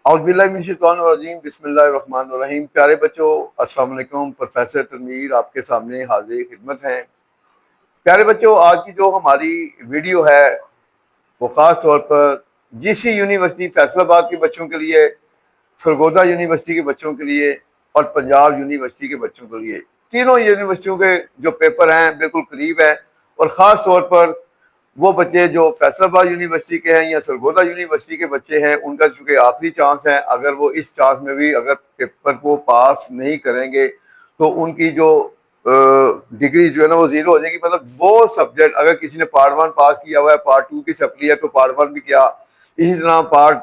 औज़ुबिल्लाहिमिनश्शैतानिर्रजीम बिस्मिल्लाहिर्रहमानिर्रहीम। प्यारे बच्चों, अस्सलाम वालेकुम। प्रोफेसर तनवीर आपके सामने हाजिर खिदमत हैं। प्यारे बच्चों, आज की जो हमारी वीडियो है वो ख़ास तौर पर जीसी यूनिवर्सिटी फैसलाबाद के बच्चों के लिए, सरगोदा यूनिवर्सिटी के बच्चों के लिए और पंजाब यूनिवर्सिटी के बच्चों के लिए, तीनों यूनिवर्सिटियों के जो पेपर हैं बिल्कुल करीब है। और ख़ास तौर पर वो बच्चे जो फैसलाबाद यूनिवर्सिटी के हैं या सरगोदा यूनिवर्सिटी के बच्चे हैं, उनका चूंकि आखिरी चांस है, अगर वो इस चांस में भी अगर पेपर को पास नहीं करेंगे तो उनकी जो डिग्री जो है ना वो जीरो हो जाएगी। मतलब वो सब्जेक्ट अगर किसी ने पार्ट 1 पास किया हुआ है, पार्ट 2 की सप्ली है तो पार्ट 1 भी किया, इसी तरह पार्ट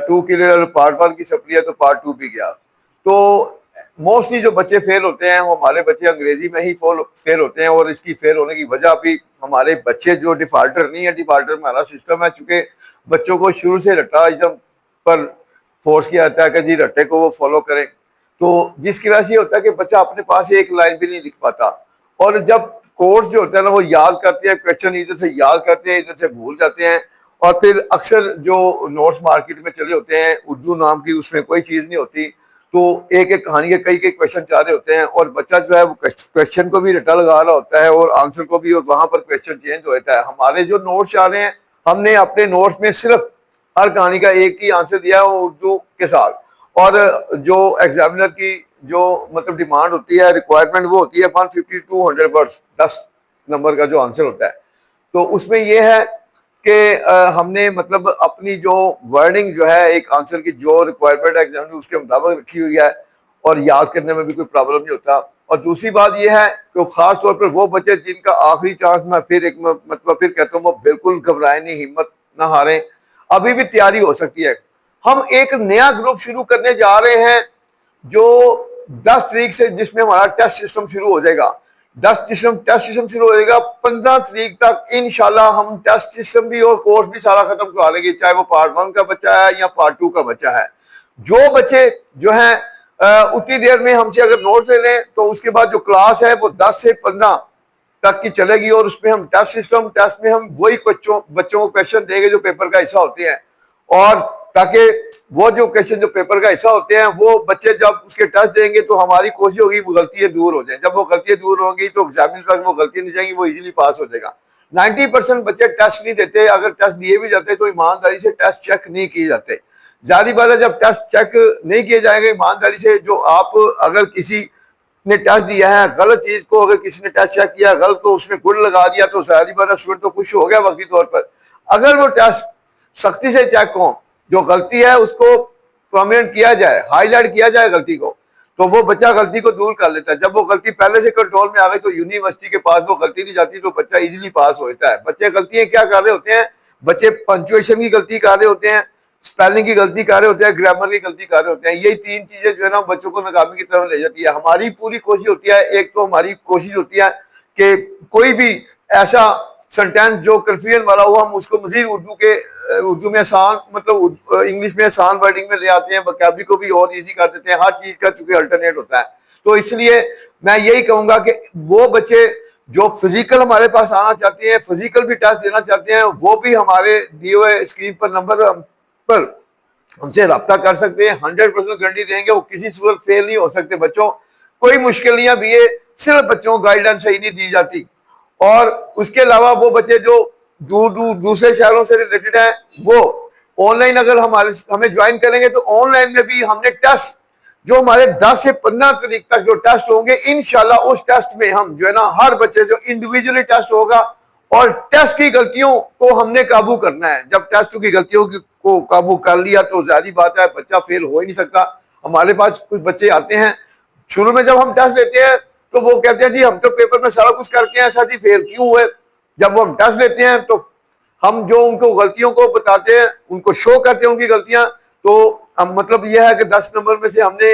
2 के लिए पार्ट 1 की सप्ली है तो पार्ट 2 भी गया। तो मोस्टली जो बच्चे फेल होते हैं वो हमारे बच्चे अंग्रेजी में ही फेल होते हैं। और इसकी फेल होने की वजह भी हमारे बच्चे जो डिफाल्टर नहीं है, डिफाल्टर हमारा सिस्टम है, चूंकि बच्चों को शुरू से रट्टाइज्म पर फोर्स किया जाता है कि जी रट्टे को वो फॉलो करें, तो जिसकी वजह से ये होता है कि बच्चा अपने पास एक लाइन भी नहीं लिख पाता। और जब कोर्स जो होता है ना वो याद करते हैं, क्वेश्चन इधर से याद करते हैं, इधर से भूल जाते हैं। और फिर अक्सर जो नोट्स मार्केट में चले होते हैं उर्दू नाम की, उसमें कोई चीज़ नहीं होती, तो एक एक कहानी के कई कई क्वेश्चन चाह रहे होते हैं और बच्चा जो है वो क्वेश्चन को भी रटा लगा रहा होता है और आंसर को भी, और वहां पर क्वेश्चन चेंज हो जाता है। हमारे जो नोट्स आ रहे हैं, हमने अपने नोट्स में सिर्फ हर कहानी का एक ही आंसर दिया है वो उर्दू के साथ। और जो एग्जामिनर की जो मतलब डिमांड होती है, रिक्वायरमेंट, वो होती है 150 to 200 वर्ड्स, 10 नंबर का जो आंसर होता है। तो उसमें यह है कि हमने मतलब अपनी जो वर्डिंग जो है एक आंसर की जो रिक्वायरमेंट एग्जाम में उसके मुताबिक रखी हुई है और याद करने में भी कोई प्रॉब्लम नहीं होता। और दूसरी बात यह है कि खास तौर पर वो बच्चे जिनका आखिरी चांस, मैं फिर एक मतलब फिर कहता हूँ, वो बिल्कुल घबराए नहीं, हिम्मत ना हारें, अभी भी तैयारी हो सकती है। हम एक नया ग्रुप शुरू करने जा रहे हैं जो 10 तारीख से, जिसमें हमारा टेस्ट सिस्टम शुरू हो जाएगा। टेस्ट सिस्टम शुरू हो जाएगा 15 तारीख तक इंशाल्लाह। हम टेस्ट सिस्टम भी और कोर्स भी सारा खत्म करवा लेंगे, चाहे वो पार्ट 1 का बच्चा है या पार्ट 2 का बच्चा है। जो बच्चे जो हैं उतनी देर में हमसे अगर नोट्स ले लें तो उसके बाद जो क्लास है वो 10 से 15 तक की चलेगी और उसमें हम टेस्ट में हम वही बच्चों को क्वेश्चन देंगे जो पेपर का हिस्सा होते हैं। और ताकि वो जो क्वेश्चन जो पेपर का हिस्सा होते हैं वो बच्चे जब उसके टेस्ट देंगे तो हमारी कोशिश होगी वो गलतियां दूर हो जाए। जब वो गलतियां दूर होंगी तो एग्जामिनर तक वो गलतियां नहीं जाएंगी, वो इजीली पास हो जाएगा। 90% बच्चे टेस्ट नहीं देते, अगर टेस्ट दिए भी जाते तो ईमानदारी से टेस्ट चेक नहीं किए जाते। जारी बात है, जब टेस्ट चेक नहीं किए जाएंगे ईमानदारी से, जो आप अगर किसी ने टेस्ट दिया है गलत चीज को, अगर किसी ने टेस्ट चेक किया गलत तो उसने गुड लगा दिया, तो जारी बात है स्टूडेंट तो खुश हो गया वक्ती तौर पर। अगर वो टेस्ट सख्ती से चेक हो, जो गलती है उसको प्रोमिनेंट किया जाए, हाईलाइट किया जाए गलती को, तो वो बच्चा गलती को दूर कर लेता है। जब वो गलती पहले से कंट्रोल में आ गई तो यूनिवर्सिटी के पास वो गलती नहीं जाती, तो बच्चा इजीली पास हो जाता है। बच्चे गलतियां क्या कर रहे होते हैं, बच्चे पंचुएशन की गलती कर रहे होते हैं, स्पेलिंग की गलती कर रहे होते हैं, ग्रामर की गलती कर रहे होते हैं। यही 3 चीजें जो है ना बच्चों को नाकामी की तरफ ले जाती है। हमारी पूरी कोशिश होती है, एक तो हमारी कोशिश होती है कि कोई भी ऐसा सेंटेंस जो कंफ्यूजन वाला हो हम उसको मजीद उर्दू में आसान, मतलब इंग्लिश में आसान वर्डिंग में ले आते हैं, वोकैबुलरी को भी और इजी कर देते हैं। हर चीज का चूंकि अल्टरनेट होता है, तो इसलिए मैं यही कहूंगा कि वो बच्चे जो फिजिकल हमारे पास आना चाहते हैं, फिजिकल भी टेस्ट देना चाहते हैं, वो भी हमारे दिए हुए स्क्रीन पर नंबर पर हमसे रब्ता कर सकते हैं। 100% गारंटी देंगे, वो किसी सूरत फेल नहीं हो सकते। बच्चों कोई मुश्किल नहीं है, भी ये सिर्फ बच्चों को गाइडलाइन सही नहीं दी जाती। और उसके अलावा वो बच्चे जो दूसरे शहरों से रिलेटेड है, वो ऑनलाइन अगर हमें ज्वाइन करेंगे तो ऑनलाइन में भी हमने टेस्ट जो हमारे 10 से 15 तारीख तक जो टेस्ट होंगे, इंशाल्लाह उस टेस्ट में हम जो है ना हर बच्चे जो इंडिविजुअली टेस्ट होगा और टेस्ट की गलतियों को हमने काबू करना है। जब टेस्ट की गलतियों को काबू कर लिया तो जारी बात है बच्चा फेल हो ही नहीं सकता। हमारे पास कुछ बच्चे आते हैं, शुरू में जब हम टेस्ट लेते हैं तो वो कहते हैं जी हम तो पेपर में सारा कुछ करके ऐसा जी फेल क्यों हुए। जब वो हम टेस्ट लेते हैं तो हम जो उनको गलतियों को बताते हैं, उनको शो करते हैं उनकी गलतियां, तो हम मतलब यह है कि 10 नंबर में से हमने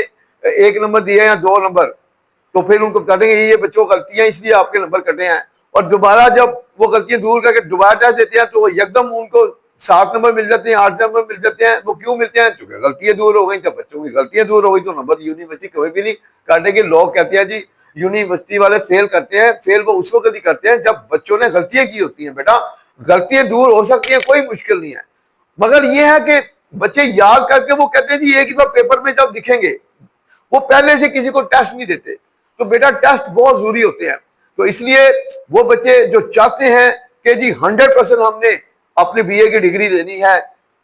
1 नंबर दिया या 2 नंबर, तो फिर उनको बता देंगे ये बच्चों गलतियां इसलिए आपके नंबर कटे हैं। और दोबारा जब वो गलतियां दूर करके दोबारा टेस्ट देते हैं तो एकदम उनको 7 नंबर मिल जाते हैं, 8 नंबर मिल जाते हैं। वो क्यों मिलते हैं, चूंकि गलतियां दूर हो गई। जब बच्चों की गलतियां दूर हो गई तो नंबर यूनिवर्सिटी कभी भी नहीं काटेगी। लोग कहते हैं जी यूनिवर्सिटी वाले फेल करते हैं, फेल वो उस वक्त ही करते हैं जब बच्चों ने गलतियां की होती हैं। बेटा गलतियां दूर हो सकती हैं, कोई मुश्किल नहीं है, मगर यह है कि बच्चे याद करके वो कहते हैं जी एक ही बार पेपर में जब लिखेंगे, वो पहले से किसी को टेस्ट नहीं देते। तो बेटा टेस्ट बहुत जरूरी होते हैं। तो इसलिए वो बच्चे जो चाहते हैं कि जी 100% हमने अपने बीए की डिग्री लेनी है,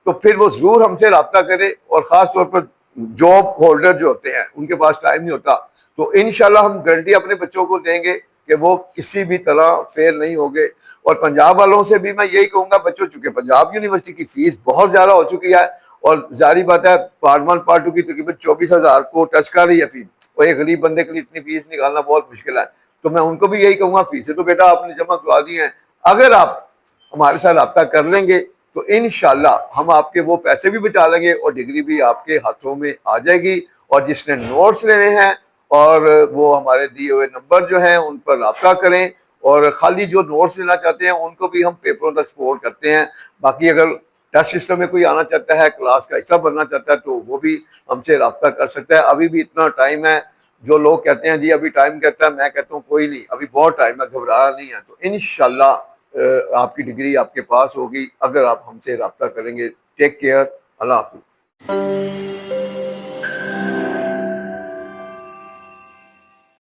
तो फिर वो जरूर हमसे रब्ता करे। और खास तौर पर जॉब होल्डर जो होते हैं उनके पास टाइम नहीं होता, तो इंशाल्लाह हम गारंटी अपने बच्चों को देंगे कि वो किसी भी तरह फेल नहीं होंगे। और पंजाब वालों से भी मैं यही कहूंगा बच्चों, चूंकि पंजाब यूनिवर्सिटी की फीस बहुत ज्यादा हो चुकी है और जारी बात है पार्ट 1 पार्ट 2 की तकरीबन 24,000 को टच कर रही है फीस, और एक गरीब बंदे के लिए इतनी फीस निकालना बहुत मुश्किल है। तो मैं उनको भी यही कहूंगा फीसें तो बेटा आपने जमा करवा दी हैं, अगर आप हमारे साथ रब्ता कर लेंगे तो इंशाल्लाह हम आपके वो पैसे भी बचा लेंगे और डिग्री भी आपके हाथों में आ जाएगी। और जिसने नोट्स लेने हैं और वो हमारे दिए हुए नंबर जो हैं उन पर रब्ता करें, और खाली जो नोट्स लेना चाहते हैं उनको भी हम पेपरों तक सपोर्ट करते हैं। बाकी अगर टेस्ट सिस्टम में कोई आना चाहता है, क्लास का हिस्सा बनना चाहता है, तो वो भी हमसे रब्ता कर सकता है। अभी भी इतना टाइम है। जो लोग कहते हैं जी अभी टाइम कहता है, मैं कहता हूँ कोई नहीं, अभी बहुत टाइम है, घबराना नहीं है। तो इंशाल्लाह आपकी डिग्री आपके पास होगी अगर आप हमसे रब्ता करेंगे। टेक केयर, अल्लाह हाफिज।